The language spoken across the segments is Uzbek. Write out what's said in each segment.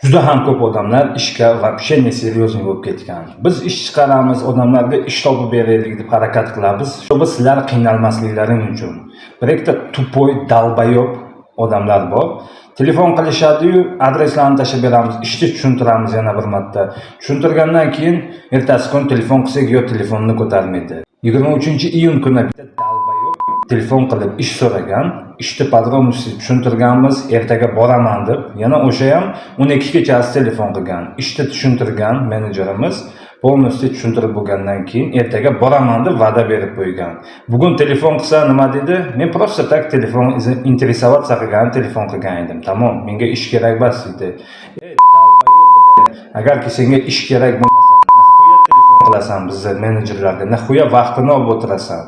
Juda ham ko'p odamlar ishga вообще neseryozni bo'lib ketgan. Biz ish chiqaramiz, odamlarga ish topib beraylik deb harakat qilamiz. Shu sizlar qiynalmasliklaring uchun. Bir ikkita tupoy, dalbayob odamlar bor. Telefon qilishadi-yu, adreslarni tashab beramiz, ishni tushuntiramiz yana bir marta. Tushuntirgandan keyin ertasi kun telefon qilsak, yo telefonni ko'tarmaydi. 23-iyun kuni bitta dalbayob telefon qilib ish so'ragan, ishni podrobnosti tushuntirganmiz, ertaga boraman deb, yana o'sha ham 12 kechasi telefon qilgan, ishni tushuntirgan menejerimiz, polностью tushuntirib bo'lgandan keyin ertaga boraman deb va'da berib qo'ygan. Bugun telefon qilsa nima dedi? Men просто так telefon интересоваться qilgan telefon qilgan edim. Tamom, menga ish kerak emas dedi. Agarki senga ish kerak bo'lmasa, naxuya telefon qilasan bizga menejerlarga, naxuya vaqtini olib o'tirasan.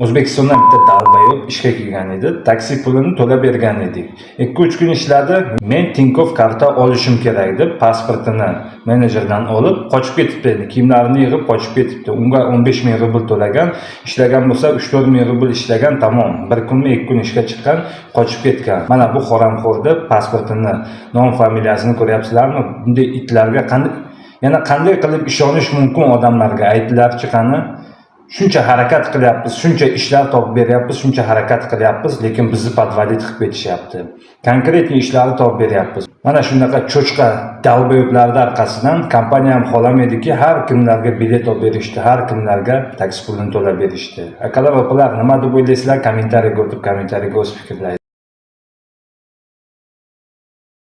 O'zbekistondan bitta dalbayob ishga kelgan edi, taksi pulini to'lab bergan edik. 2-3 kun ishladi, men Tinkoff karta olishim kerak deb pasportini menejerdan olib qochib ketibdi. Kiyimlarini yig'ib qochib ketibdi. Unga 15 ming rubl to'lagan, ishlagan bo'lsa 3-4 ming rubl ishlagan, tamom. Bir kunmi 2 kun ishga chiqqan, qochib ketgan. Mana bu haramxo'rda pasportini, nom familiyasini ko'ryapsizlarmi? Bunday itlarga qanday qilib ishonish mumkin odamlarga? Aytlarchi qani? Shuncha harakat qilyapmiz, shuncha ishlar topib beryapmiz, shuncha harakat qilyapmiz, lekin bizni podvalid qilib ketishyapti. Konkretniy ishlarni topib beryapmiz. Mana shunaqa cho'chqa dalbayoblarning orqasidan kompaniya ham xolamaydiki, har kimlarga bilet olib berishdi, har kimlarga taksi pulini to'lab berishdi. Akalar, opalar, nima deb o'ylaysizlar? Kommentariyaga o'tib, kommentariyaga o'z fikrlaringizni